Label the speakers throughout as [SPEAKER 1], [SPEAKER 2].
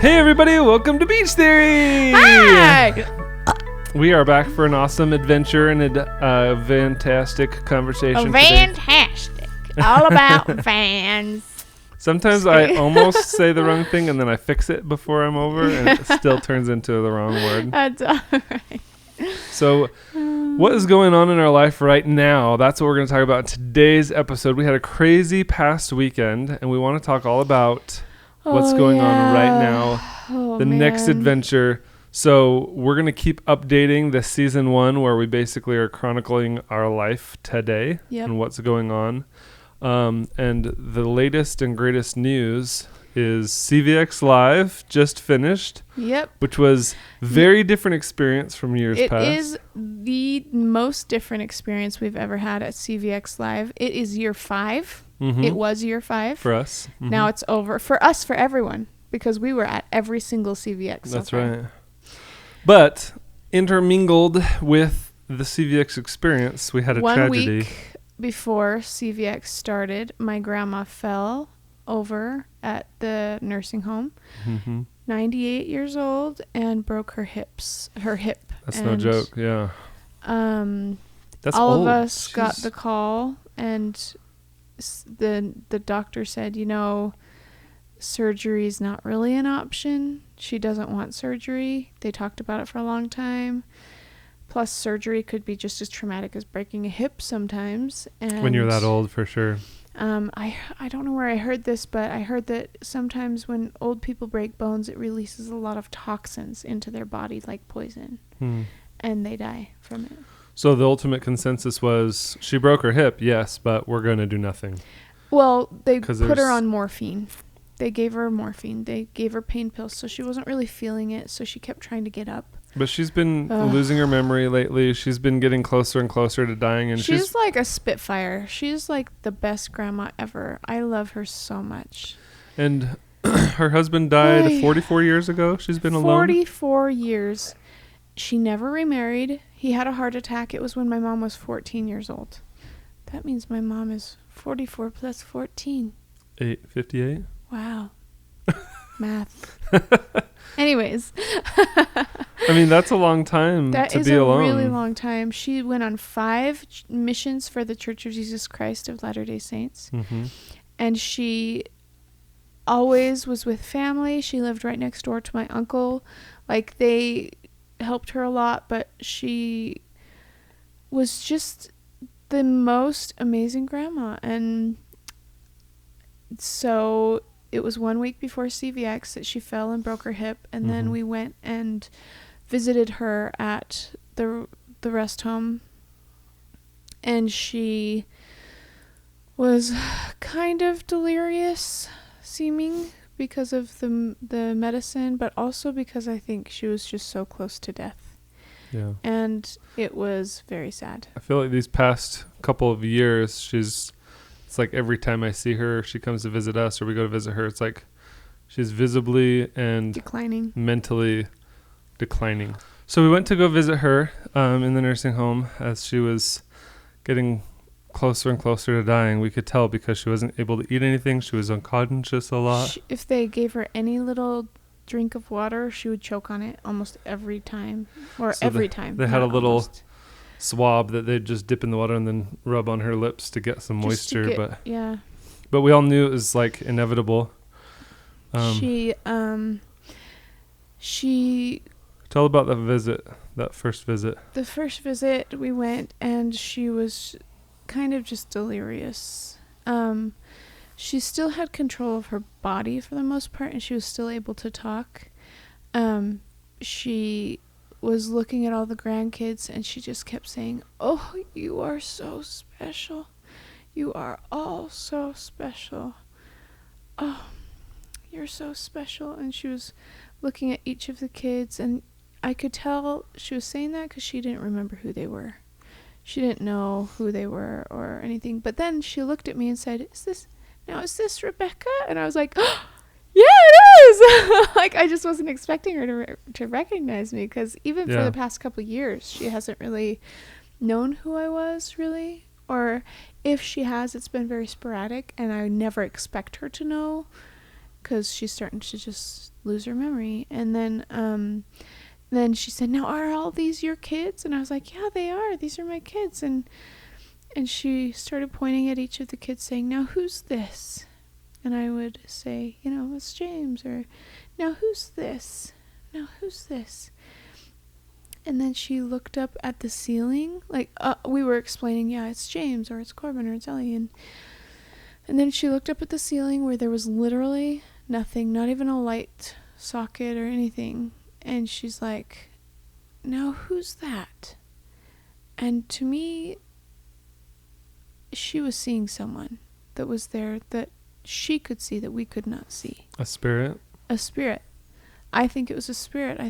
[SPEAKER 1] Hey everybody, welcome to Beach Theory!
[SPEAKER 2] Hi!
[SPEAKER 1] We are back for an awesome adventure and a fantastic conversation today.
[SPEAKER 2] Fantastic. All about fans.
[SPEAKER 1] Sometimes I almost say the wrong thing and then I fix it before I'm over and it still turns into the wrong word.
[SPEAKER 2] That's all right.
[SPEAKER 1] So, what is going on in our life right now? That's what we're going to talk about in today's episode. We had a crazy past weekend and we want to talk all about what's going on right now, next adventure. So we're going to keep updating the season 1 where we basically are chronicling our life today and what's going on. And the latest and greatest news is CVX Live just finished.
[SPEAKER 2] Yep.
[SPEAKER 1] Which was very different experience from years past. It is
[SPEAKER 2] the most different experience we've ever had at CVX Live. It is year 5. Mm-hmm. It was year 5.
[SPEAKER 1] For us. Mm-hmm.
[SPEAKER 2] Now it's over. For us, for everyone. Because we were at every single CVX.
[SPEAKER 1] That's right. But intermingled with the CVX experience, we had a tragedy.
[SPEAKER 2] 1 week before CVX started, my grandma fell over at the nursing home. Mm-hmm. 98 years old and broke her hip.
[SPEAKER 1] That's no joke. Yeah.
[SPEAKER 2] That's all old. Of us got the call and the doctor said, surgery is not really an option. She doesn't want surgery. They talked about it for a long time. Plus, surgery could be just as traumatic as breaking a hip sometimes. And
[SPEAKER 1] when you're that old, for sure.
[SPEAKER 2] I don't know where I heard this, but I heard that sometimes when old people break bones, it releases a lot of toxins into their body, like poison, and they die from it.
[SPEAKER 1] So the ultimate consensus was she broke her hip, yes, but we're going to do nothing.
[SPEAKER 2] Well, they put her on morphine. They gave her morphine. They gave her pain pills, so she wasn't really feeling it, so she kept trying to get up. But
[SPEAKER 1] she's been losing her memory lately. She's been getting closer and closer to dying. And
[SPEAKER 2] she's like a spitfire. She's like the best grandma ever. I love her so much.
[SPEAKER 1] And her husband died 44 years ago. She's been alone.
[SPEAKER 2] 44 years. She never remarried. He had a heart attack. It was when my mom was 14 years old. That means my mom is 44 plus 14.
[SPEAKER 1] 58.
[SPEAKER 2] Wow. Math. Anyways.
[SPEAKER 1] I mean, that's a long time to be alone. That is a
[SPEAKER 2] really long time. She went on 5 missions for the Church of Jesus Christ of Latter-day Saints. Mm-hmm. And she always was with family. She lived right next door to my uncle. Like, they helped her a lot, but she was just the most amazing grandma. And so it was 1 week before CVX that she fell and broke her hip, and then we went and visited her at the rest home, and she was kind of delirious seeming because of the medicine, but also because I think she was just so close to death. Yeah. And it was very sad.
[SPEAKER 1] I feel like these past couple of years, it's like every time I see her, she comes to visit us or we go to visit her, it's like she's visibly and mentally declining. So we went to go visit her in the nursing home as she was getting closer and closer to dying. We could tell because she wasn't able to eat anything. She was unconscious a lot.
[SPEAKER 2] If they gave her any little drink of water, she would choke on it almost every time. Or so every time.
[SPEAKER 1] They had a little swab that they'd just dip in the water and then rub on her lips to get some moisture. But we all knew it was like inevitable. She
[SPEAKER 2] tell
[SPEAKER 1] about that first visit.
[SPEAKER 2] The first visit we went and she was kind of just delirious. She still had control of her body for the most part and she was still able to talk. She was looking at all the grandkids and she just kept saying, "Oh, you are so special. You are all so special. Oh, you're so special." And she was looking at each of the kids and I could tell she was saying that because she didn't remember who they were. She didn't know who they were or anything. But then she looked at me and said, is this Rebecca? And I was like, "Oh, yeah, it is." Like, I just wasn't expecting her to recognize me because even for the past couple of years, she hasn't really known who I was, really. Or if she has, it's been very sporadic, and I never expect her to know because she's starting to just lose her memory. And then she said, now are all these your kids? And I was like, yeah, they are. These are my kids. And she started pointing at each of the kids saying, now who's this? And I would say, it's James. Or, now who's this? Now who's this? And then she looked up at the ceiling. Like, we were explaining, yeah, it's James, or it's Corbin, or it's Ellie. And then she looked up at the ceiling where there was literally nothing, not even a light socket or anything. And she's like, now who's that? And to me, she was seeing someone that was there that she could see that we could not see.
[SPEAKER 1] A spirit?
[SPEAKER 2] A spirit. I think it was a spirit.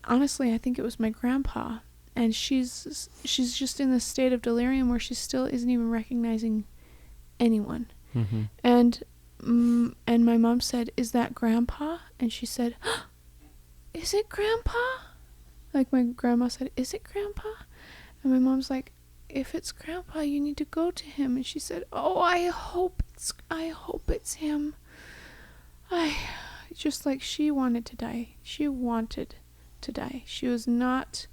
[SPEAKER 2] Honestly, I think it was my grandpa. And she's just in this state of delirium where she still isn't even recognizing anyone.
[SPEAKER 1] Mm-hmm.
[SPEAKER 2] And my mom said, is that grandpa? And she said, is it grandpa? Like my grandma said, is it grandpa? And my mom's like, if it's grandpa, you need to go to him. And she said, oh, I hope it's him. Just like she wanted to die. She wanted to die. She was not,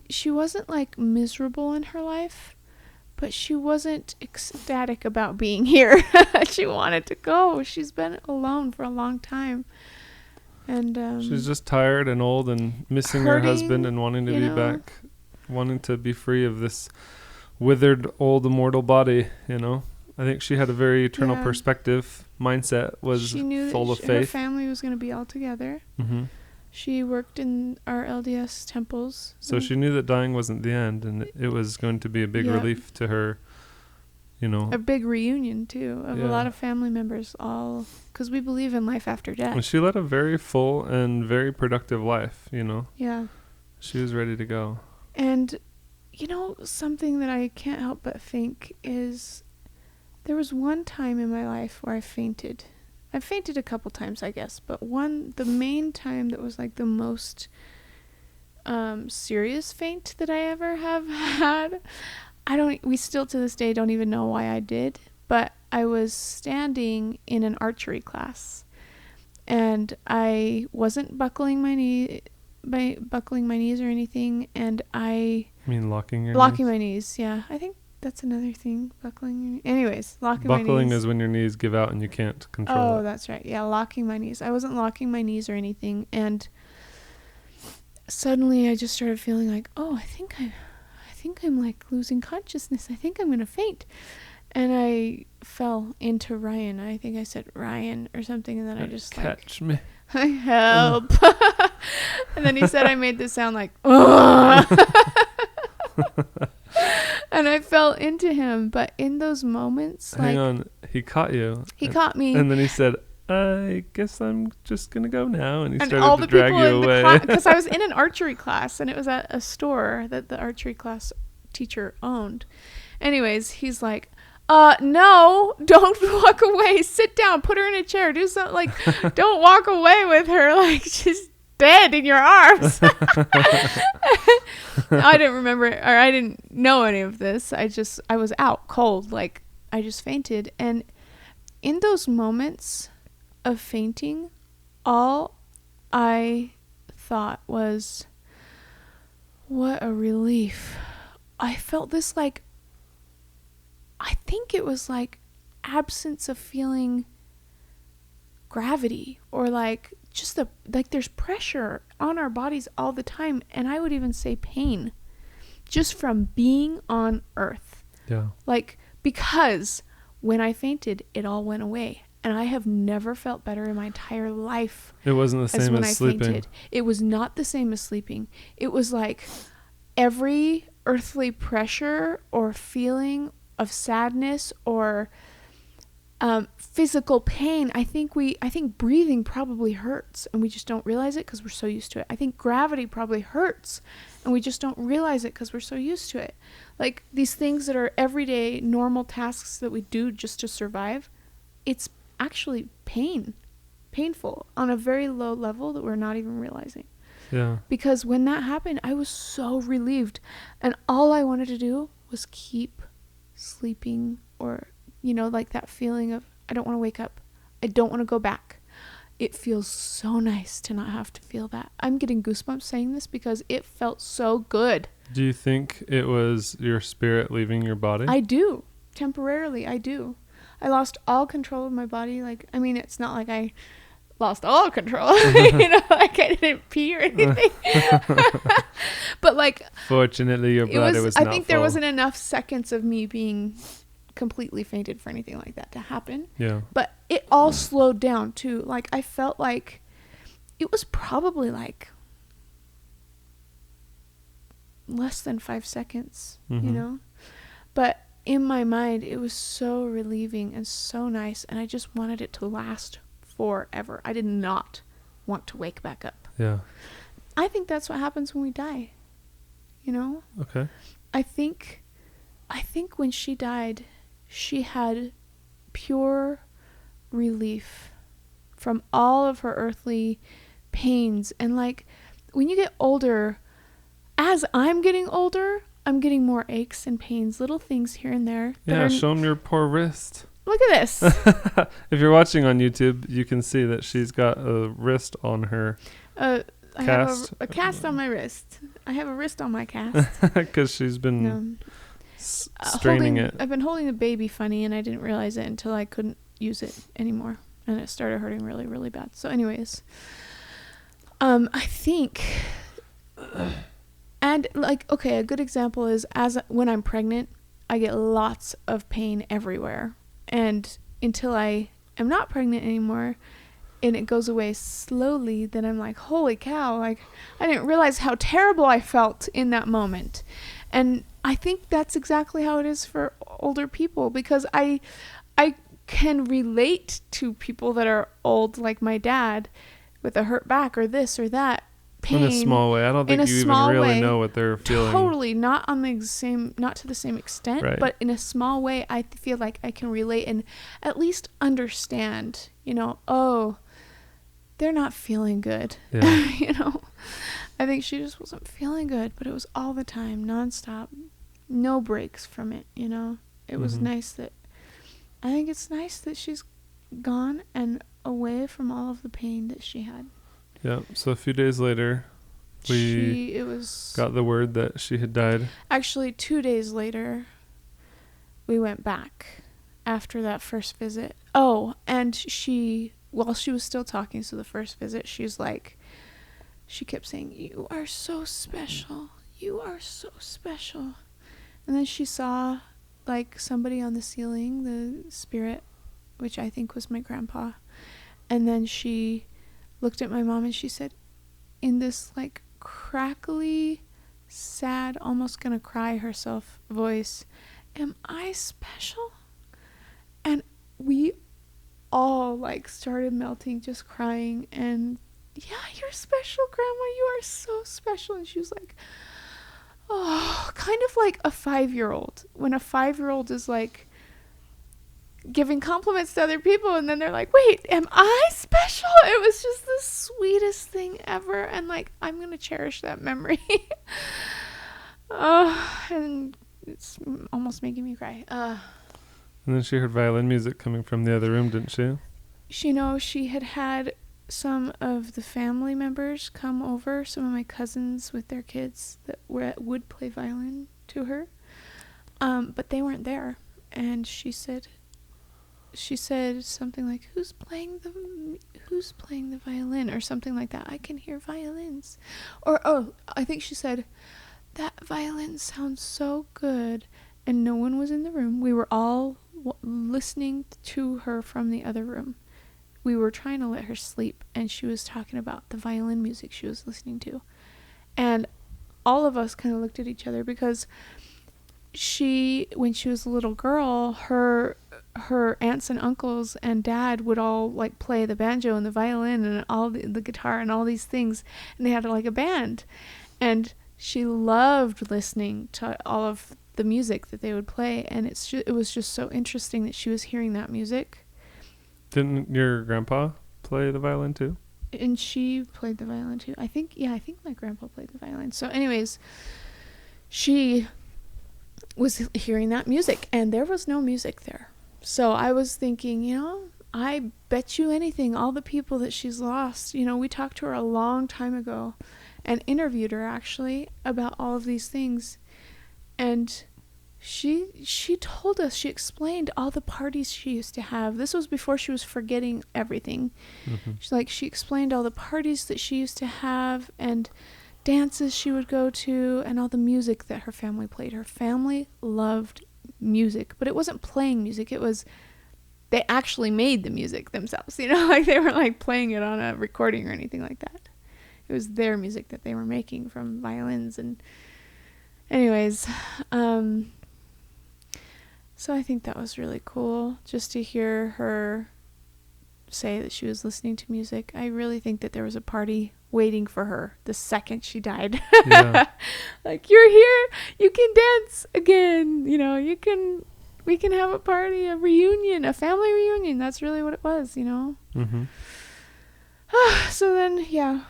[SPEAKER 2] she wasn't like miserable in her life, but she wasn't ecstatic about being here. She wanted to go. She's been alone for a long time. And
[SPEAKER 1] she's just tired and old and missing her husband and wanting to be back, wanting to be free of this withered old immortal body. I think she had a very eternal perspective. Mindset was
[SPEAKER 2] she knew
[SPEAKER 1] full of
[SPEAKER 2] her
[SPEAKER 1] faith.
[SPEAKER 2] family was going to be all together.
[SPEAKER 1] Mm-hmm.
[SPEAKER 2] She worked in our LDS temples.
[SPEAKER 1] So she knew that dying wasn't the end, and it was going to be a big relief to her. A
[SPEAKER 2] big reunion too of a lot of family members, all because we believe in life after death.
[SPEAKER 1] And she led a very full and very productive life.
[SPEAKER 2] Yeah.
[SPEAKER 1] She was ready to go.
[SPEAKER 2] And something that I can't help but think is there was one time in my life where I fainted. I fainted a couple times, I guess, but the main time that was like the most serious faint that I ever have had. We still to this day don't even know why I did, but I was standing in an archery class and I wasn't buckling my knees or anything, and I
[SPEAKER 1] mean locking your
[SPEAKER 2] locking
[SPEAKER 1] knees?
[SPEAKER 2] my knees. Yeah, I think that's another thing. Buckling my knees
[SPEAKER 1] Buckling is when your knees give out and you can't control it.
[SPEAKER 2] Oh, that's right. Yeah, locking my knees. I wasn't locking my knees or anything, and suddenly I just started feeling like, oh, I think I'm like losing consciousness. I think I'm gonna faint. And I fell into Ryan. I think I said Ryan or something, and then I just
[SPEAKER 1] catch me.
[SPEAKER 2] Help. And then he said I made this sound like and I fell into him. But in those moments,
[SPEAKER 1] hang on, he caught you.
[SPEAKER 2] He caught me.
[SPEAKER 1] And then he said, I guess I'm just going to go now. And he started
[SPEAKER 2] all
[SPEAKER 1] to
[SPEAKER 2] the
[SPEAKER 1] drag
[SPEAKER 2] people
[SPEAKER 1] you away.
[SPEAKER 2] Because I was in an archery class, and it was at a store that the archery class teacher owned. Anyways, he's like, no, don't walk away. Sit down. Put her in a chair. Do something. Like, don't walk away with her. Like, she's dead in your arms. I didn't remember, or I didn't know any of this. I was out cold. Like, I just fainted. And in those moments of fainting, all I thought was, what a relief. I felt this, like, I think it was like absence of feeling gravity, or like just like there's pressure on our bodies all the time, and I would even say pain just from being on earth.
[SPEAKER 1] Yeah.
[SPEAKER 2] Like, because when I fainted, it all went away. And I have never felt better in my entire life.
[SPEAKER 1] It wasn't the same as sleeping.
[SPEAKER 2] Fainted. It was not the same as sleeping. It was like every earthly pressure or feeling of sadness or physical pain. I think breathing probably hurts, and we just don't realize it because we're so used to it. I think gravity probably hurts, and we just don't realize it because we're so used to it. Like these things that are everyday normal tasks that we do just to survive, it's actually painful on a very low level that we're not even realizing.
[SPEAKER 1] Yeah.
[SPEAKER 2] Because when that happened, I was so relieved, and all I wanted to do was keep sleeping, or like that feeling of I don't want to wake up. I don't want to go back. It feels so nice to not have to feel that. I'm getting goosebumps saying this because it felt so good.
[SPEAKER 1] Do you think it was your spirit leaving your body?
[SPEAKER 2] I do. Temporarily, I do. I lost all control of my body. Like, I mean, it's not like I lost all control. You know, like I didn't pee or anything. But like,
[SPEAKER 1] fortunately, your body was not
[SPEAKER 2] I think
[SPEAKER 1] full.
[SPEAKER 2] there wasn't enough seconds of me being completely fainted for anything like that to happen.
[SPEAKER 1] Yeah.
[SPEAKER 2] But it all slowed down too. Like, I felt like it was probably like less than 5 seconds, you know? But in my mind, it was so relieving and so nice, and I just wanted it to last forever. I did not want to wake back up.
[SPEAKER 1] Yeah.
[SPEAKER 2] I think that's what happens when we die, you know?
[SPEAKER 1] Okay.
[SPEAKER 2] I think when she died, she had pure relief from all of her earthly pains. And like, when you get older, as I'm getting older, I'm getting more aches and pains, little things here and there.
[SPEAKER 1] Yeah, show them your poor wrist.
[SPEAKER 2] Look at this.
[SPEAKER 1] If you're watching on YouTube, you can see that she's got a wrist on her
[SPEAKER 2] I
[SPEAKER 1] cast.
[SPEAKER 2] have a cast on my wrist. I have a wrist on my cast.
[SPEAKER 1] Because she's been straining it.
[SPEAKER 2] I've been holding the baby funny, and I didn't realize it until I couldn't use it anymore, and it started hurting really, really bad. So anyways, I think, and like, okay, a good example is when I'm pregnant, I get lots of pain everywhere, and until I am not pregnant anymore, and it goes away slowly, then I'm like, holy cow, like, I didn't realize how terrible I felt in that moment. And I think that's exactly how it is for older people, because I can relate to people that are old, like my dad, with a hurt back or this or that pain.
[SPEAKER 1] In a small way. I don't think you even really know what they're feeling.
[SPEAKER 2] Totally, not to the same extent,
[SPEAKER 1] right.
[SPEAKER 2] But in a small way, I feel like I can relate and at least understand, you know, oh, they're not feeling good.
[SPEAKER 1] Yeah.
[SPEAKER 2] You know, I think she just wasn't feeling good, but it was all the time, nonstop, no breaks from it, you know. It was nice I think it's nice that she's gone and away from all of the pain that she had.
[SPEAKER 1] Yeah, so a few days later, we got the word that she had died.
[SPEAKER 2] Actually, 2 days later, we went back after that first visit. Oh, and while she was still talking, so the first visit, she kept saying, "You are so special. You are so special." And then she saw, like, somebody on the ceiling, the spirit, which I think was my grandpa. And then she looked at my mom and she said, in this, like, crackly, sad, almost gonna cry herself voice, "Am I special?" And we all, like, started melting, just crying. And, "Yeah, you're special, Grandma. You are so special." And she was like, oh, kind of like a 5-year-old. When a 5-year-old is, like, giving compliments to other people, and then they're like, "Wait, am I special?" It was just the sweetest thing ever. And, like, I'm going to cherish that memory. And it's almost making me cry.
[SPEAKER 1] And then she heard violin music coming from the other room, didn't she?
[SPEAKER 2] She had some of the family members come over, some of my cousins with their kids that would play violin to her, but they weren't there. And she said something like, who's playing the violin, or something like that. "I can hear violins." Or I think she said, "That violin sounds so good." And no one was in the room. We were all listening to her from the other room. We were trying to let her sleep, and she was talking about the violin music she was listening to. And all of us kind of looked at each other, because when she was a little girl, her aunts and uncles and dad would all, like, play the banjo and the violin and all the guitar and all these things, and they had, like, a band. And she loved listening to all of the music that they would play, and it was just so interesting that she was hearing that music.
[SPEAKER 1] Didn't your grandpa play the violin too?
[SPEAKER 2] And she played the violin too. I think my grandpa played the violin. So anyways, she was hearing that music, and there was no music there. So I was thinking, you know, I bet you anything, all the people that she's lost, we talked to her a long time ago and interviewed her actually about all of these things. And she told us, she explained all the parties she used to have. This was before she was forgetting everything. Mm-hmm. She explained all the parties that she used to have and dances she would go to and all the music that her family played. Her family loved music, but it wasn't playing music. It was, they actually made the music themselves, they weren't playing it on a recording or anything like that. It was their music that they were making from violins. And anyways, so I think that was really cool just to hear her say that she was listening to music. I really think that there was a party waiting for her the second she died. Yeah. You're here, you can dance again, we can have a party, a reunion, a family reunion. That's really what it was, Mm-hmm. So then,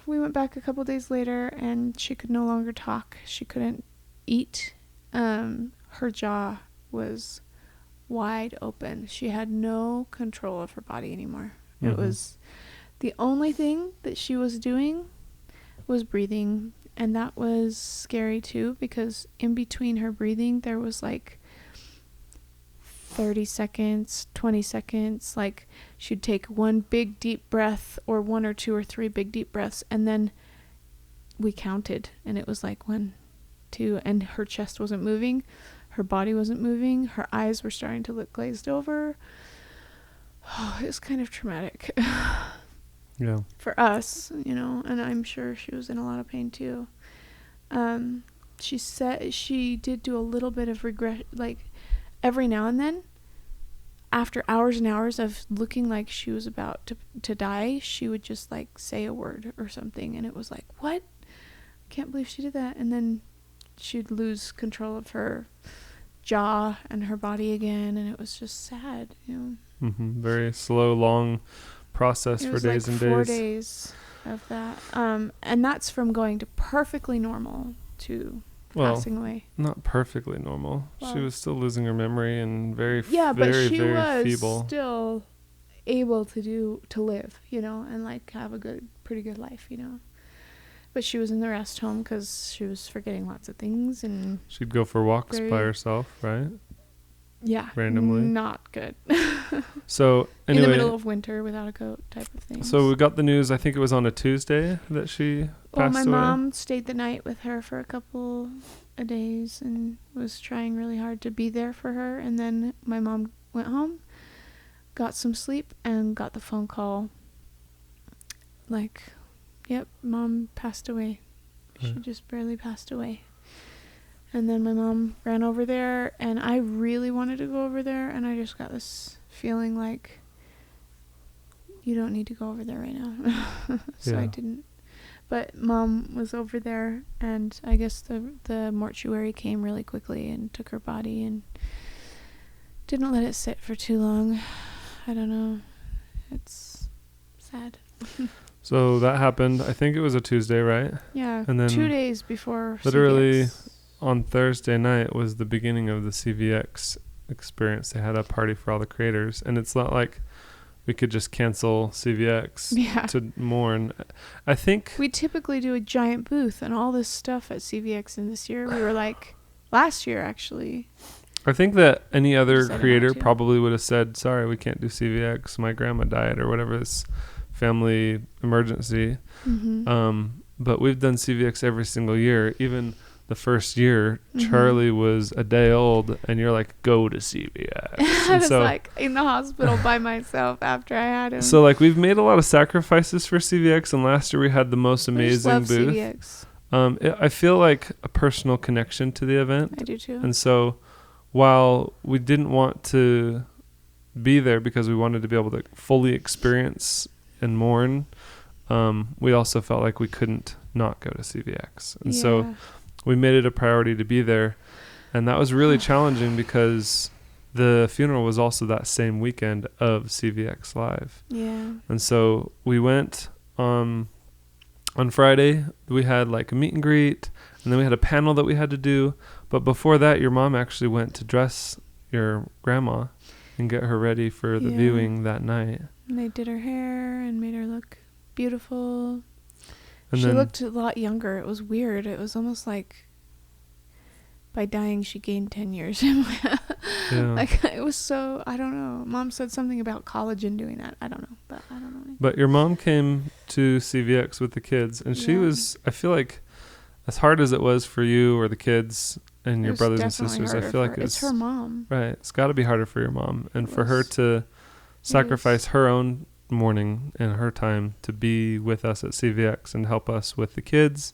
[SPEAKER 2] we went back a couple days later and she could no longer talk. She couldn't eat. Her jaw was wide open. She had no control of her body anymore. Mm-hmm. It was the only thing that she was doing was breathing, and that was scary too, because in between her breathing there was 30 seconds, 20 seconds, she'd take one big deep breath or one or two or three big deep breaths, and then we counted and it was 1, 2, and her chest wasn't moving, her body wasn't moving, her eyes were starting to look glazed over. It was kind of traumatic. Yeah. For us, and I'm sure she was in a lot of pain too. She said she did do a little bit of regret, every now and then, after hours and hours of looking like she was about to die, she would just say a word or something, and it was what? I can't believe she did that. And then she'd lose control of her jaw and her body again, and it was just sad,
[SPEAKER 1] Mm-hmm. Very slow, long process for days and days.
[SPEAKER 2] 4 days of that, and that's from going to perfectly normal to passing away.
[SPEAKER 1] Not perfectly normal. She was still losing her memory and very
[SPEAKER 2] but she
[SPEAKER 1] very
[SPEAKER 2] was
[SPEAKER 1] feeble.
[SPEAKER 2] Still able to live, and have a pretty good life, But she was in the rest home because she was forgetting lots of things, and
[SPEAKER 1] she'd go for walks by herself, right?
[SPEAKER 2] Yeah,
[SPEAKER 1] randomly.
[SPEAKER 2] Not good.
[SPEAKER 1] So anyway,
[SPEAKER 2] in the middle of winter without a coat type of thing.
[SPEAKER 1] So we got the news, I think it was on a Tuesday that she passed away.
[SPEAKER 2] My mom stayed the night with her for a couple of days and was trying really hard to be there for her. And then my mom went home, got some sleep, and got the phone call. Yep, Mom passed away. She just barely passed away. And then my mom ran over there, and I really wanted to go over there, and I just got this feeling you don't need to go over there right now. So I didn't. But Mom was over there, and I guess the mortuary came really quickly and took her body and didn't let it sit for too long. I don't know. It's sad.
[SPEAKER 1] So that happened, I think it was a Tuesday, right?
[SPEAKER 2] Yeah,
[SPEAKER 1] and then
[SPEAKER 2] 2 days before
[SPEAKER 1] literally
[SPEAKER 2] CVX.
[SPEAKER 1] On Thursday night was the beginning of the CVX experience. They had a party for all the creators, and it's not like we could just cancel CVX to mourn. I think
[SPEAKER 2] we typically do a giant booth and all this stuff at CVX, and this year we were last year actually.
[SPEAKER 1] I think that any other creator probably would have said, sorry, we can't do CVX, my grandma died, or whatever, this family emergency. Mm-hmm. But we've done CVX every single year. Even the first year, Charlie was a day old, and you're like, go to CVX.
[SPEAKER 2] I was in the hospital by myself after I had him.
[SPEAKER 1] So we've made a lot of sacrifices for CVX, and last year we had the most amazing booth. CVX. I feel like a personal connection to the event.
[SPEAKER 2] I do too.
[SPEAKER 1] And so while we didn't want to be there because we wanted to be able to fully experience and mourn, we also felt like we couldn't not go to CVX. And so we made it a priority to be there. And that was really challenging because the funeral was also that same weekend of CVX Live.
[SPEAKER 2] Yeah.
[SPEAKER 1] And so we went on Friday. We had a meet and greet, and then we had a panel that we had to do. But before that, your mom actually went to dress your grandma. and get her ready for the viewing that night.
[SPEAKER 2] And they did her hair and made her look beautiful.
[SPEAKER 1] And
[SPEAKER 2] she
[SPEAKER 1] then,
[SPEAKER 2] looked a lot younger. It was weird. It was almost like by dying she gained 10 years. Like, it was so, I don't know. Mom said something about collagen doing that. I don't know. But I don't know anything.
[SPEAKER 1] But your mom came to CVX with the kids, and she was, I feel like, as hard as it was for you or the kids and your brothers and sisters, I feel like
[SPEAKER 2] it's her mom.
[SPEAKER 1] Right. It's got to be harder for your mom. And for her to sacrifice her own morning and her time to be with us at CVX and help us with the kids,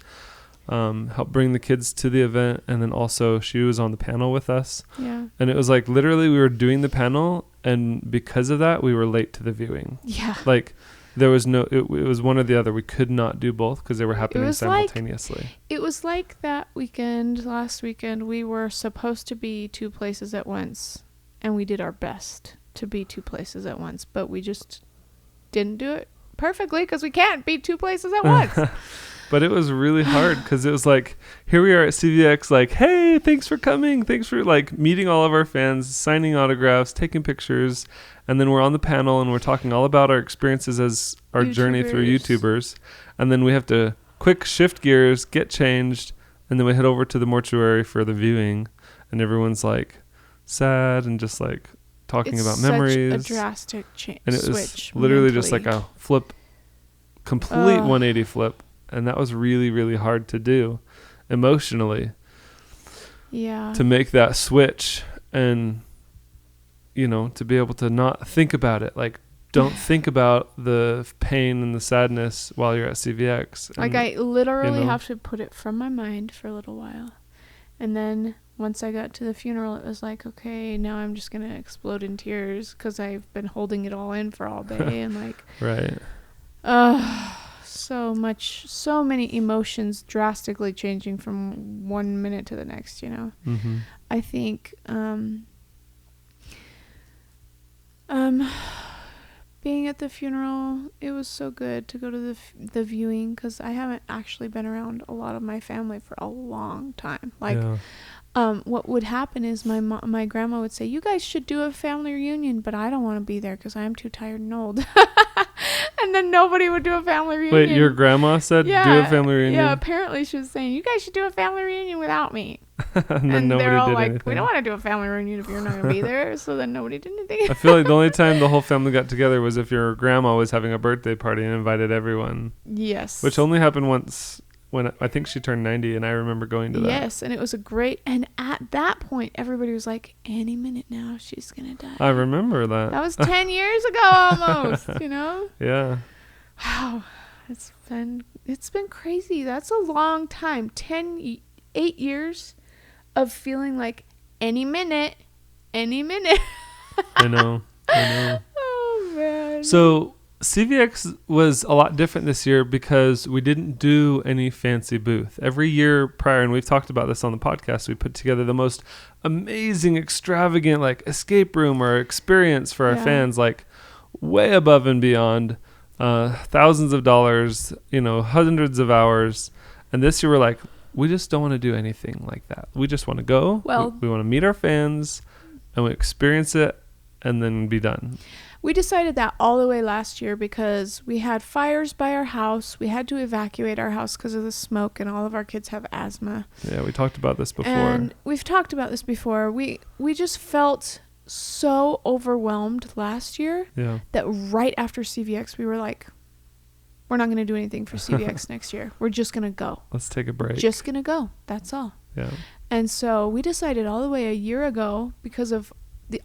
[SPEAKER 1] help bring the kids to the event. And then also she was on the panel with us. Yeah. And it was like literally we were doing the panel, and because of that we were late to the viewing. Yeah. Like there was no, it was one or the other. We could not do both because they were happening simultaneously.
[SPEAKER 2] It was like that last weekend, we were supposed to be two places at once, and we did our best to be two places at once, but we just didn't do it perfectly because we can't be two places at once.
[SPEAKER 1] But it was really hard because it was like, here we are at CVX, like, hey, thanks for coming. Thanks for like meeting all of our fans, signing autographs, taking pictures. And then we're on the panel and we're talking all about our experiences as our journey through YouTubers. And then we have to quick shift gears, get changed. And then we head over to the mortuary for the viewing. And everyone's like sad and just like talking about memories.
[SPEAKER 2] It's such a drastic switch.
[SPEAKER 1] And it was literally just like a complete 180 flip. And that was really, really hard to do emotionally. Yeah. To make that switch and, to be able to not think about it. Like, don't think about the pain and the sadness while you're at CVX.
[SPEAKER 2] Like, I literally have to put it from my mind for a little while. And then once I got to the funeral, it was like, okay, now I'm just going to explode in tears because I've been holding it all in for all day. And like,
[SPEAKER 1] right.
[SPEAKER 2] So many emotions drastically changing from 1 minute to the next, Mm-hmm. I think being at the funeral, it was so good to go to the viewing because I haven't actually been around a lot of my family for a long time. Like, what would happen is my grandma would say, you guys should do a family reunion, but I don't want to be there because I'm too tired and old. And then nobody would do a family reunion.
[SPEAKER 1] Wait, your grandma said do a family reunion?
[SPEAKER 2] Yeah, apparently she was saying, you guys should do a family reunion without me.
[SPEAKER 1] And then nobody
[SPEAKER 2] they're all
[SPEAKER 1] did
[SPEAKER 2] like,
[SPEAKER 1] anything.
[SPEAKER 2] we don't want to do a family reunion if you're not going to be there. So then nobody did anything.
[SPEAKER 1] I feel like the only time the whole family got together was if your grandma was having a birthday party and invited everyone.
[SPEAKER 2] Yes.
[SPEAKER 1] Which only happened once when I think she turned 90, and I remember going to that.
[SPEAKER 2] Yes, and it was and at that point, everybody was like, any minute now, she's going to die.
[SPEAKER 1] I remember that.
[SPEAKER 2] That was 10 years ago almost,
[SPEAKER 1] Yeah.
[SPEAKER 2] Wow. It's been crazy. That's a long time. 8 years of feeling like any minute.
[SPEAKER 1] I know.
[SPEAKER 2] Oh, man.
[SPEAKER 1] So CVX was a lot different this year because we didn't do any fancy booth. Every year prior, and we've talked about this on the podcast, we put together the most amazing, extravagant, like escape room or experience for our fans, like way above and beyond, thousands of dollars, hundreds of hours. And this year we're like, we just don't want to do anything like that. We just want to go. Well, we want to meet our fans and we experience it and then be done.
[SPEAKER 2] We decided that all the way last year because we had fires by our house. We had to evacuate our house because of the smoke, and all of our kids have asthma.
[SPEAKER 1] Yeah, we talked about this before.
[SPEAKER 2] And we've talked about this before. We just felt so overwhelmed last year that right after CVX, we were like, we're not going to do anything for CVX next year. We're just going to go.
[SPEAKER 1] Let's take a break.
[SPEAKER 2] Just going to go. That's all.
[SPEAKER 1] Yeah.
[SPEAKER 2] And so we decided all the way a year ago because of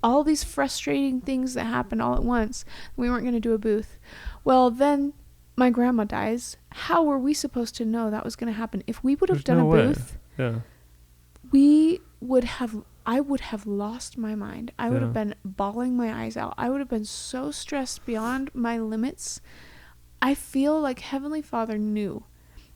[SPEAKER 2] all these frustrating things that happened all at once. We weren't going to do a booth. Well, then my grandma dies. How were we supposed to know that was going to happen? If we would have done a booth, I would have lost my mind. I would have been bawling my eyes out. I would have been so stressed beyond my limits. I feel like Heavenly Father knew.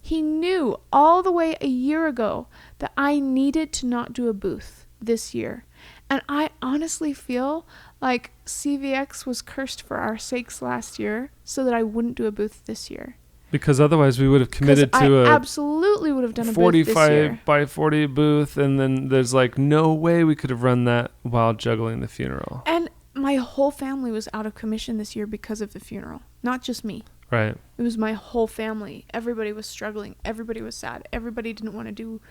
[SPEAKER 2] He knew all the way a year ago that I needed to not do a booth this year. And I honestly feel like CVX was cursed for our sakes last year so that I wouldn't do a booth this year.
[SPEAKER 1] Because otherwise we would have committed to
[SPEAKER 2] I absolutely would have done a booth this year.
[SPEAKER 1] 45 by 40 booth, and then there's like no way we could have run that while juggling the funeral.
[SPEAKER 2] And my whole family was out of commission this year because of the funeral. Not just me.
[SPEAKER 1] Right.
[SPEAKER 2] It was my whole family. Everybody was struggling. Everybody was sad. Everybody didn't want to do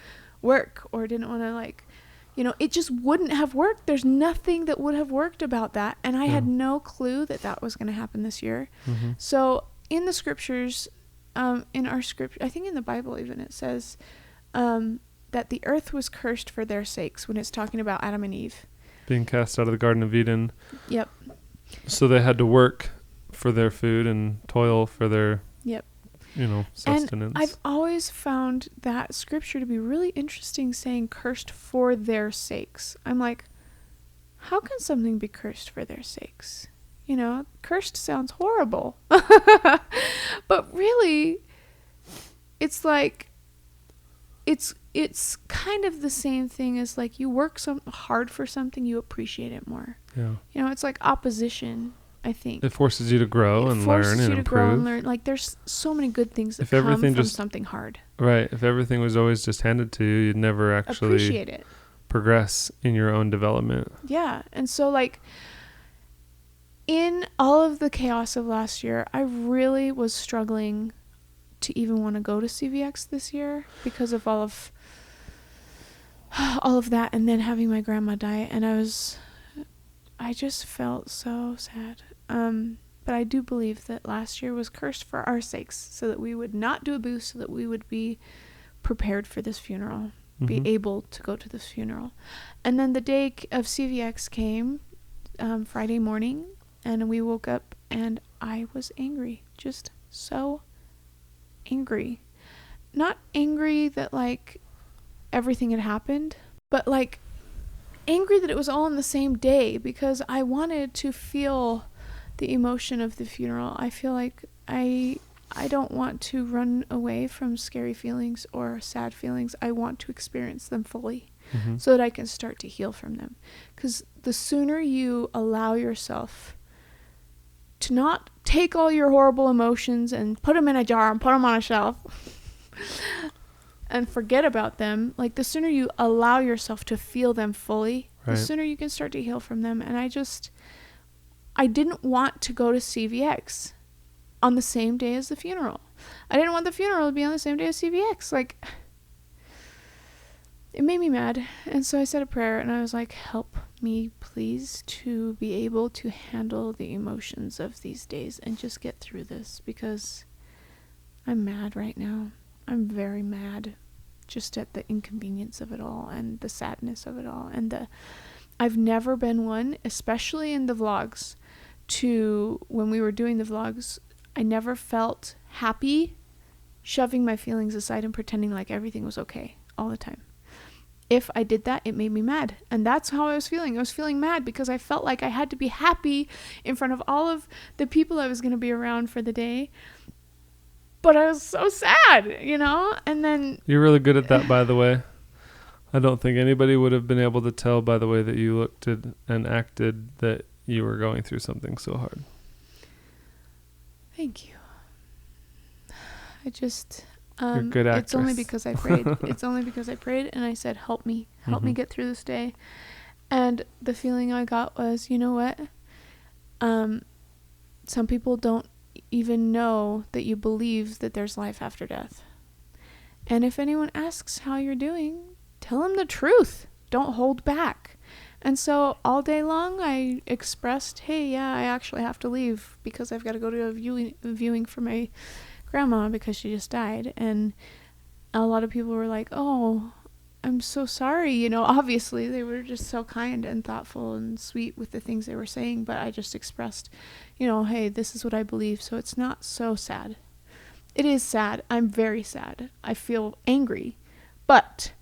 [SPEAKER 2] work or didn't want to, like, you know, it just wouldn't have worked. There's nothing that would have worked about that. And I had no clue that that was going to happen this year.
[SPEAKER 1] Mm-hmm.
[SPEAKER 2] So in the scriptures, in our scripture, I think in the Bible even, it says that the earth was cursed for their sakes when it's talking about Adam and Eve.
[SPEAKER 1] Being cast out of the Garden of Eden.
[SPEAKER 2] Yep.
[SPEAKER 1] So they had to work for their food and toil for their, you know, sustenance.
[SPEAKER 2] And I've always found that scripture to be really interesting, saying cursed for their sakes. I'm like, how can something be cursed for their sakes? You know, cursed sounds horrible. But really, it's like, it's kind of the same thing as, like, you work hard for something, you appreciate it more. Yeah. You know, it's like opposition, I think.
[SPEAKER 1] It forces you to grow and learn and improve.
[SPEAKER 2] Like, there's so many good things that come from something hard.
[SPEAKER 1] Right. If everything was always just handed to you, you'd never actually
[SPEAKER 2] appreciate it.
[SPEAKER 1] Progress in your own development.
[SPEAKER 2] Yeah. And so, like, in all of the chaos of last year, I really was struggling to even want to go to CVX this year because of all of that, and then having my grandma die, and I just felt so sad. But I do believe that last year was cursed for our sakes, so that we would not do abuse, so that we would be prepared for this funeral, be able to go to this funeral. And then the day of CVX came, Friday morning, and we woke up, and I was angry, just so angry. Not angry that, like, everything had happened, but, like, angry that it was all on the same day, because I wanted to feel the emotion of the funeral. I feel like I don't want to run away from scary feelings or sad feelings. I want to experience them fully so that I can start to heal from them. Because the sooner you allow yourself to not take all your horrible emotions and put them in a jar and put them on a shelf and forget about them, like, the sooner you allow yourself to feel them fully, the sooner you can start to heal from them. And I didn't want to go to CVX on the same day as the funeral. I didn't want the funeral to be on the same day as CVX. Like, it made me mad. And so I said a prayer, and I was like, help me, please, to be able to handle the emotions of these days and just get through this, because I'm mad right now. I'm very mad just at the inconvenience of it all and the sadness of it all. And I've never been one, especially in the vlogs, when we were doing the vlogs, I never felt happy shoving my feelings aside and pretending like everything was okay all the time. If I did that, it made me mad. And that's how I was feeling. I was feeling mad because I felt like I had to be happy in front of all of the people I was going to be around for the day. But I was so sad, you know? And then... You're really good at that, by the way. I don't think anybody would have been able to tell by the way that you looked and acted that you were going through something so hard. Thank you. I just... You're a good actress. It's only because I prayed. It's only because I prayed and I said, help me get through this day. And the feeling I got was, you know what? Some people don't even know that you believe that there's life after death. And if anyone asks how you're doing, tell them the truth. Don't hold back. And so all day long I expressed, hey, yeah, I actually have to leave because I've got to go to a viewing for my grandma because she just died. And a lot of people were like, oh, I'm so sorry. You know, obviously they were just so kind and thoughtful and sweet with the things they were saying, but I just expressed, you know, hey, this is what I believe, so it's not so sad. It is sad. I'm very sad. I feel angry, but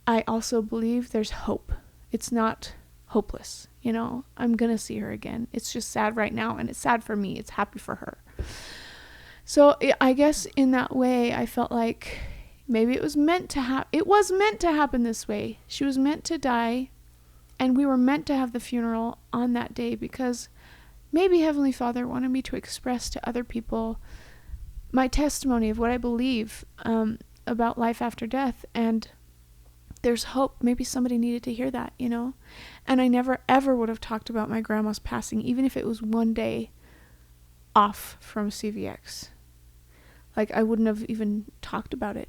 [SPEAKER 2] I also believe there's hope. It's not hopeless. You know, I'm gonna see her again. It's just sad right now, and it's sad for me. It's happy for her. So I guess in that way, I felt like maybe it was meant to happen. It was meant to happen this way. She was meant to die, and we were meant to have the funeral on that day because maybe Heavenly Father wanted me to express to other people my testimony of what I believe about life after death. And there's hope. Maybe somebody needed to hear that, And I never, ever would have talked about my grandma's passing, even if it was one day off from CVX. Like, I wouldn't have even talked about it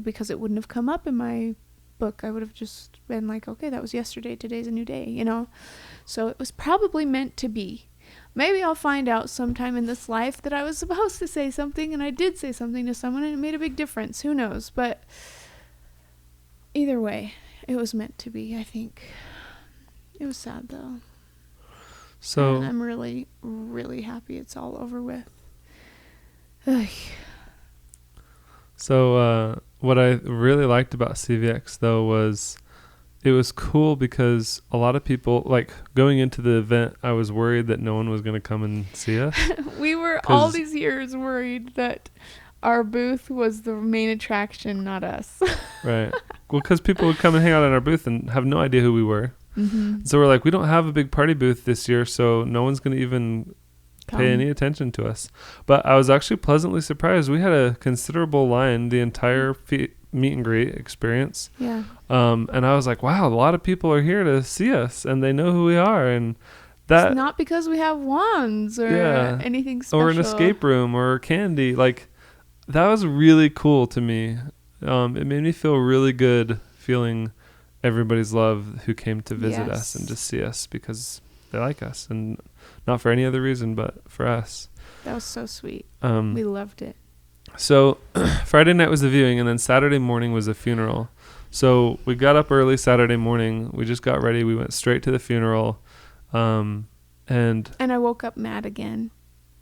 [SPEAKER 2] because it wouldn't have come up in my book. I would have just been like, okay, that was yesterday. Today's a new day, So it was probably meant to be. Maybe I'll find out sometime in this life that I was supposed to say something and I did say something to someone and it made a big difference. Who knows? But either way, it was meant to be, I think. It was sad, though.
[SPEAKER 1] So
[SPEAKER 2] and I'm really, really happy it's all over with. Ugh.
[SPEAKER 1] So what I really liked about CVX, though, was it was cool because a lot of people, like, going into the event, I was worried that no one was going to come and see us.
[SPEAKER 2] We were all these years worried that our booth was the main attraction, not us. Right.
[SPEAKER 1] Well, because people would come and hang out in our booth and have no idea who we were. Mm-hmm. So we're like, we don't have a big party booth this year, so no one's going to even pay any attention to us. But I was actually pleasantly surprised. We had a considerable line the entire meet and greet experience.
[SPEAKER 2] Yeah.
[SPEAKER 1] And I was like, wow, a lot of people are here to see us and they know who we are. And that,
[SPEAKER 2] it's not because we have wands or anything special.
[SPEAKER 1] Or an escape room or candy. Like, that was really cool to me. It made me feel really good feeling everybody's love who came to visit us and to see us because they like us, and not for any other reason but for us.
[SPEAKER 2] That was so sweet. We loved it.
[SPEAKER 1] So Friday night was the viewing, and then Saturday morning was the funeral. So we got up early Saturday morning. We just got ready. We went straight to the funeral. And
[SPEAKER 2] I woke up mad again.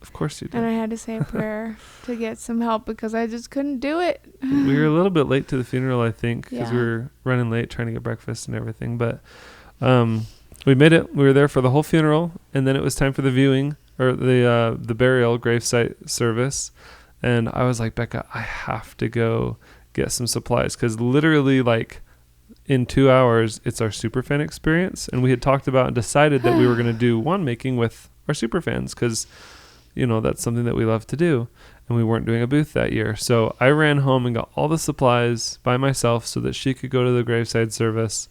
[SPEAKER 1] Of course you did.
[SPEAKER 2] And I had to say a prayer to get some help because I just couldn't do it.
[SPEAKER 1] We were a little bit late to the funeral, I think, because we were running late trying to get breakfast and everything. But we made it. We were there for the whole funeral, and then it was time for the viewing, or the burial gravesite service. And I was like, Becca, I have to go get some supplies because literally, like, in 2 hours, it's our superfan experience. And we had talked about and decided that we were going to do wand making with our superfans because, that's something that we love to do. And we weren't doing a booth that year. So I ran home and got all the supplies by myself so that she could go to the graveside service.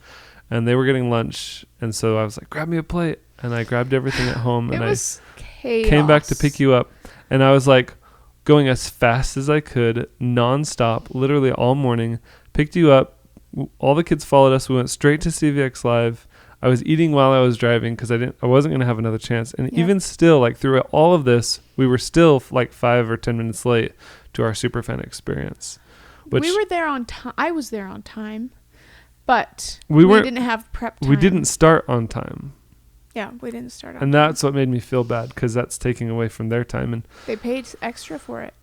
[SPEAKER 1] And they were getting lunch. And so I was like, grab me a plate. And I grabbed everything at home. And I came back to pick you up. And I was like going as fast as I could, nonstop, literally all morning. Picked you up. All the kids followed us. We went straight to CVX Live. I was eating while I was driving because I wasn't going to have another chance. And even still, like, through all of this, we were still like 5 or 10 minutes late to our superfan experience.
[SPEAKER 2] We were there on time. I was there on time, but we didn't have prep time.
[SPEAKER 1] We didn't start on time.
[SPEAKER 2] Yeah, we didn't start on
[SPEAKER 1] time. And
[SPEAKER 2] time.
[SPEAKER 1] that's what made me feel bad because that's taking away from their time. And
[SPEAKER 2] they paid extra for it.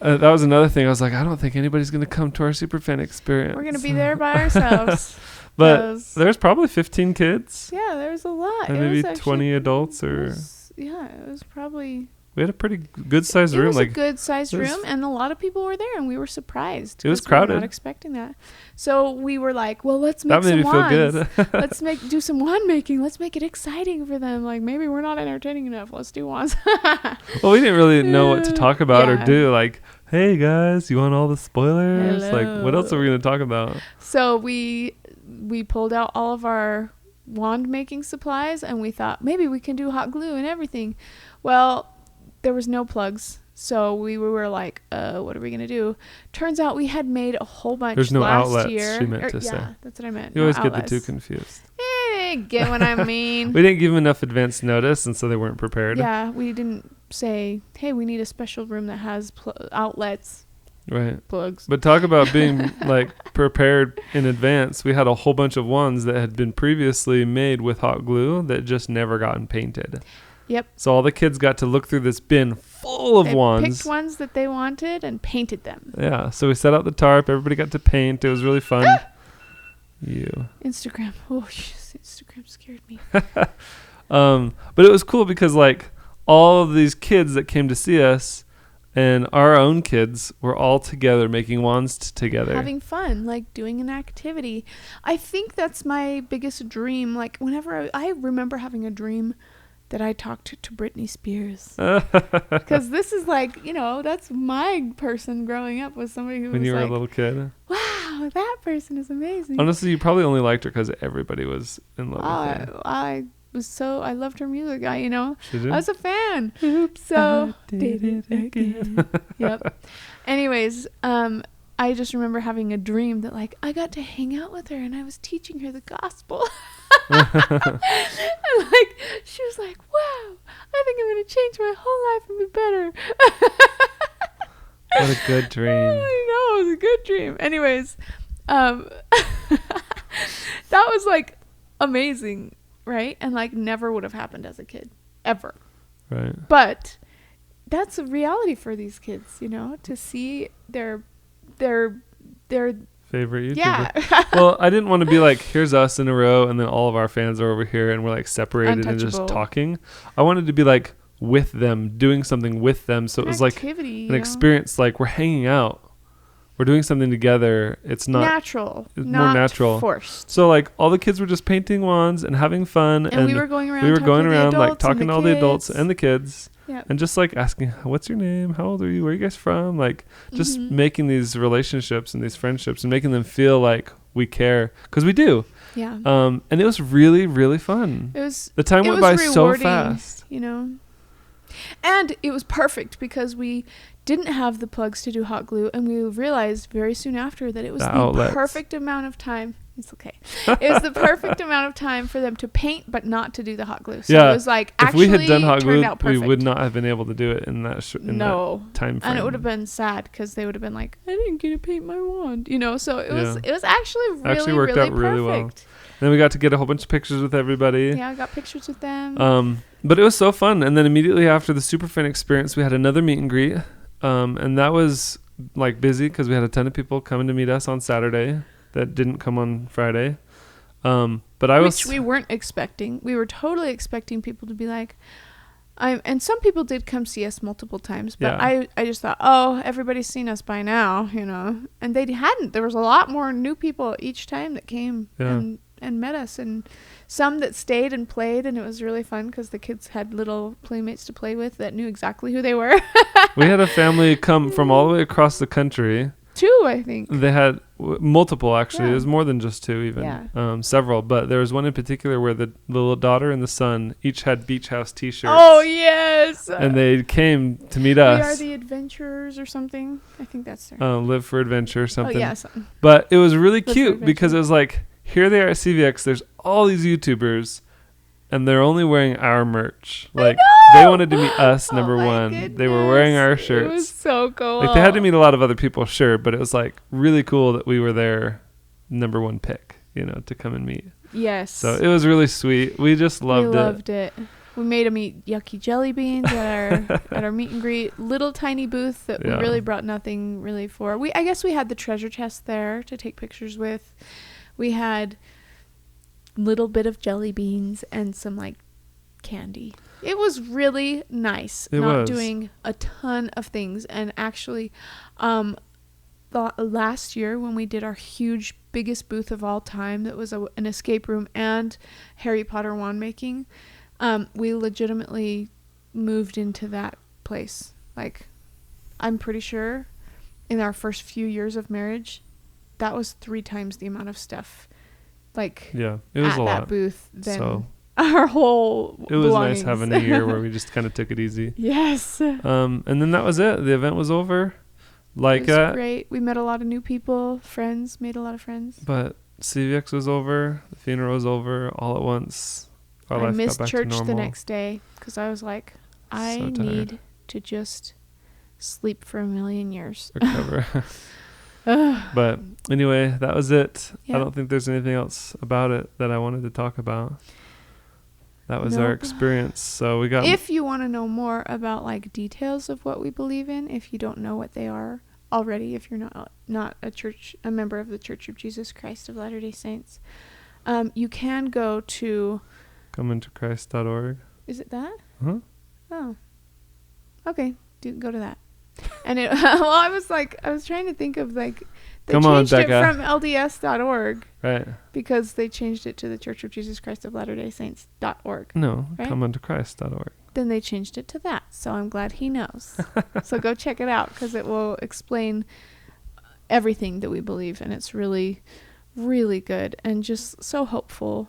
[SPEAKER 1] That was another thing. I was like, I don't think anybody's going to come to our superfan experience.
[SPEAKER 2] We're going to be there by ourselves.
[SPEAKER 1] But there's probably 15 kids.
[SPEAKER 2] Yeah, there's a lot.
[SPEAKER 1] And maybe 20 adults
[SPEAKER 2] it was probably...
[SPEAKER 1] We had a pretty good-sized room.
[SPEAKER 2] It was a good-sized room, and a lot of people were there, and we were surprised.
[SPEAKER 1] It was crowded.
[SPEAKER 2] We were not expecting that. So we were like, well, let's make some wands. That made me feel good. Let's do some wand making. Let's make it exciting for them. Like, maybe we're not entertaining enough. Let's do wands.
[SPEAKER 1] Well, we didn't really know what to talk about or do. Like, hey, guys, you want all the spoilers?
[SPEAKER 2] Hello.
[SPEAKER 1] Like, what else are we going to talk about?
[SPEAKER 2] So we pulled out all of our wand making supplies, and we thought maybe we can do hot glue and everything. Well, there was no plugs, so we were like, what are we gonna do? Turns out we had made a whole bunch.
[SPEAKER 1] There's no
[SPEAKER 2] last
[SPEAKER 1] outlets,
[SPEAKER 2] year.
[SPEAKER 1] she meant to say.
[SPEAKER 2] Yeah, that's what I meant.
[SPEAKER 1] You always get the two confused.
[SPEAKER 2] Get what I mean.
[SPEAKER 1] We didn't give them enough advance notice, and so they weren't prepared.
[SPEAKER 2] Yeah, we didn't say, hey, we need a special room that has outlets.
[SPEAKER 1] Right.
[SPEAKER 2] Plugs.
[SPEAKER 1] But talk about being like prepared in advance. We had a whole bunch of wands that had been previously made with hot glue that just never gotten painted.
[SPEAKER 2] Yep.
[SPEAKER 1] So all the kids got to look through this bin full of wands.
[SPEAKER 2] They picked ones that they wanted and painted them.
[SPEAKER 1] Yeah. So we set out the tarp. Everybody got to paint. It was really fun.
[SPEAKER 2] Instagram. Oh, Instagram scared me.
[SPEAKER 1] But it was cool because, like, all of these kids that came to see us and our own kids were all together making wands together.
[SPEAKER 2] Having fun, like doing an activity. I think that's my biggest dream. Like, whenever I remember having a dream that I talked to Britney Spears. Because this is like, that's my person growing up, was somebody who
[SPEAKER 1] when
[SPEAKER 2] was
[SPEAKER 1] you were
[SPEAKER 2] like,
[SPEAKER 1] a little kid.
[SPEAKER 2] Wow, wow, that person is amazing.
[SPEAKER 1] Honestly, you probably only liked her because everybody was in love with her.
[SPEAKER 2] I loved her music. I
[SPEAKER 1] Did you?
[SPEAKER 2] was a fan.
[SPEAKER 1] Oops,
[SPEAKER 2] So
[SPEAKER 1] I did it again.
[SPEAKER 2] Yep. Anyways, I just remember having a dream that like I got to hang out with her and I was teaching her the gospel. And like she was like, wow, I think I'm gonna change my whole life and be better.
[SPEAKER 1] What a good dream.
[SPEAKER 2] I know, it was a good dream. Anyways, that was like amazing, right? And like never would have happened as a kid, ever.
[SPEAKER 1] Right.
[SPEAKER 2] But that's a reality for these kids, to see their
[SPEAKER 1] Favorite YouTuber.
[SPEAKER 2] yeah.
[SPEAKER 1] Well, I didn't want to be like, here's us in a row and then all of our fans are over here and we're like separated and just
[SPEAKER 2] Untouchable.
[SPEAKER 1] talking. I wanted to be like with them, doing something with them. So it was like
[SPEAKER 2] activity,
[SPEAKER 1] an experience, like we're hanging out. We're doing something together. It's not
[SPEAKER 2] natural.
[SPEAKER 1] It's
[SPEAKER 2] not
[SPEAKER 1] more natural.
[SPEAKER 2] Forced.
[SPEAKER 1] So like all the kids were just painting wands and having fun.
[SPEAKER 2] And we were going around
[SPEAKER 1] like talking to all the adults and the kids.
[SPEAKER 2] Yep.
[SPEAKER 1] And just like asking, what's your name? How old are you? Where are you guys from? Like just
[SPEAKER 2] Mm-hmm.
[SPEAKER 1] making these relationships and these friendships and making them feel like we care. Because we do.
[SPEAKER 2] Yeah.
[SPEAKER 1] And it was really, really fun. The time went by so fast.
[SPEAKER 2] And it was perfect because we didn't have the plugs to do hot glue, and we realized very soon after that it was the perfect amount of time. It's okay. It was the perfect amount of time for them to paint, but not to do the hot glue. So it was like actually
[SPEAKER 1] if we had done hot glue,
[SPEAKER 2] we
[SPEAKER 1] we would not have been able to do it in that that time frame.
[SPEAKER 2] And it would have been sad because they would have been like, I didn't get to paint my wand, So it was actually really,
[SPEAKER 1] worked
[SPEAKER 2] really
[SPEAKER 1] out really well.
[SPEAKER 2] perfect.
[SPEAKER 1] Then we got to get a whole bunch of pictures with everybody.
[SPEAKER 2] Yeah, I got pictures with them.
[SPEAKER 1] But it was so fun. And then immediately after the Superfan experience, we had another meet and greet. And that was like busy because we had a ton of people coming to meet us on Saturday that didn't come on Friday. Which
[SPEAKER 2] we weren't expecting. We were totally expecting people to be like, and some people did come see us multiple times, but I just thought, oh, everybody's seen us by now, and they hadn't. There was a lot more new people each time that came and met us, and some that stayed and played, and it was really fun because the kids had little playmates to play with that knew exactly who they were.
[SPEAKER 1] We had a family come from all the way across the country.
[SPEAKER 2] 2, I think.
[SPEAKER 1] They had multiple, actually. It was more than just 2 even.
[SPEAKER 2] Yeah.
[SPEAKER 1] Several. But there was one in particular where the little daughter and the son each had Beach House t-shirts.
[SPEAKER 2] Oh, yes.
[SPEAKER 1] And they came to meet us.
[SPEAKER 2] We are the adventurers or something. I think that's their
[SPEAKER 1] Live for Adventure or something.
[SPEAKER 2] Oh, yeah, something.
[SPEAKER 1] But it was really cute because it was like, here they are at CVX. There's all these YouTubers. And they're only wearing our merch. Like, they wanted to meet us, number one.
[SPEAKER 2] Goodness.
[SPEAKER 1] They were wearing our shirts.
[SPEAKER 2] It was so cool.
[SPEAKER 1] Like, they had to meet a lot of other people, sure. But it was, like, really cool that we were their number one pick, to come and meet.
[SPEAKER 2] Yes.
[SPEAKER 1] So it was really sweet. We just loved
[SPEAKER 2] it. We made them eat yucky jelly beans at our meet and greet. Little tiny booth that we really brought nothing really for. I guess we had the treasure chest there to take pictures with. We had little bit of jelly beans and some like candy. It was really nice. Doing a ton of things. And actually last year when we did our biggest booth of all time, that was an escape room and Harry Potter wand making, we legitimately moved into that place. Like, I'm pretty sure in our first few years of marriage that was 3 times the amount of stuff it was at
[SPEAKER 1] a
[SPEAKER 2] that
[SPEAKER 1] lot.
[SPEAKER 2] booth than our whole
[SPEAKER 1] it was
[SPEAKER 2] belongings.
[SPEAKER 1] Nice having a year where we just kind of took it easy.
[SPEAKER 2] Yes.
[SPEAKER 1] And then that was it. The event was over.
[SPEAKER 2] It was great. We met a lot of new people, made a lot of friends.
[SPEAKER 1] But CVX was over. The funeral was over all at once.
[SPEAKER 2] I missed church the next day because I was like, I need to just sleep for a million years.
[SPEAKER 1] Recover. But anyway, that was it. I don't think there's anything else about it that I wanted to talk about. That was our experience. So we got.
[SPEAKER 2] If you want to know more about like details of what we believe in, if you don't know what they are already, if you're not a member of the Church of Jesus Christ of Latter-day Saints, you can go to
[SPEAKER 1] comeintochrist.org.
[SPEAKER 2] Is it that?
[SPEAKER 1] Uh-huh.
[SPEAKER 2] Oh. Okay. Go to that. And I was trying to think of like, they changed it from LDS.org.
[SPEAKER 1] Right.
[SPEAKER 2] Because they changed it to the Church of Jesus Christ of Latter-day Saints.org.
[SPEAKER 1] No,
[SPEAKER 2] right?
[SPEAKER 1] comeuntochrist.org.
[SPEAKER 2] Then they changed it to that. So I'm glad he knows. So go check it out because it will explain everything that we believe, and it's really, really good and just so hopeful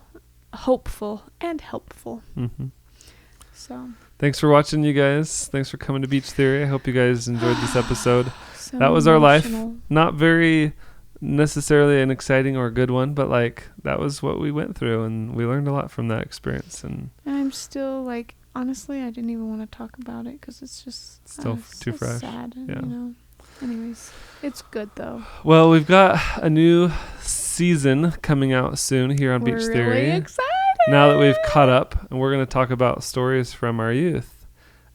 [SPEAKER 2] and helpful.
[SPEAKER 1] Mm-hmm.
[SPEAKER 2] So
[SPEAKER 1] thanks for watching, you guys. Thanks for coming to Beach Theory. I hope you guys enjoyed this episode.
[SPEAKER 2] so
[SPEAKER 1] That was our life.
[SPEAKER 2] emotional.
[SPEAKER 1] Not very necessarily an exciting or a good one, but like that was what we went through, and we learned a lot from that experience. And
[SPEAKER 2] I'm still like, honestly, I didn't even want to talk about it because it's just
[SPEAKER 1] Still too
[SPEAKER 2] so
[SPEAKER 1] fresh.
[SPEAKER 2] sad.
[SPEAKER 1] Yeah.
[SPEAKER 2] You know. Anyways, it's good though.
[SPEAKER 1] well, we've got a new season coming out soon here on
[SPEAKER 2] We're
[SPEAKER 1] Beach
[SPEAKER 2] really
[SPEAKER 1] Theory.
[SPEAKER 2] excited.
[SPEAKER 1] Now that we've caught up, and we're going to talk about stories from our youth.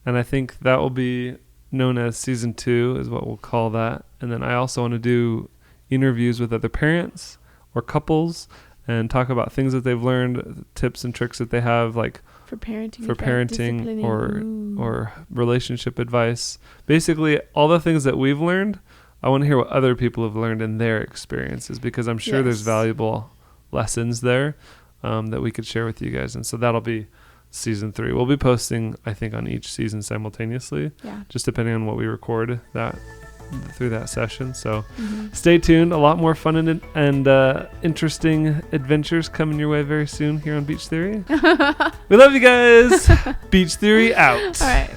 [SPEAKER 1] And I think that will be known as season 2 is what we'll call that. And then I also want to do interviews with other parents or couples and talk about things that they've learned, tips and tricks that they have, like
[SPEAKER 2] For parenting.
[SPEAKER 1] for
[SPEAKER 2] advice,
[SPEAKER 1] parenting
[SPEAKER 2] disciplining.
[SPEAKER 1] or
[SPEAKER 2] Ooh.
[SPEAKER 1] or relationship advice. Basically, all the things that we've learned, I want to hear what other people have learned in their experiences, because I'm sure there's
[SPEAKER 2] Yes.
[SPEAKER 1] valuable lessons there that we could share with you guys. And so that'll be season 3. We'll be posting, I think, on each season simultaneously,
[SPEAKER 2] Yeah.
[SPEAKER 1] just depending on what we record that through that session. So
[SPEAKER 2] Mhm.
[SPEAKER 1] stay tuned. A lot more fun and interesting adventures coming your way very soon here on Beach Theory. We love you guys. Beach Theory out.
[SPEAKER 2] All right.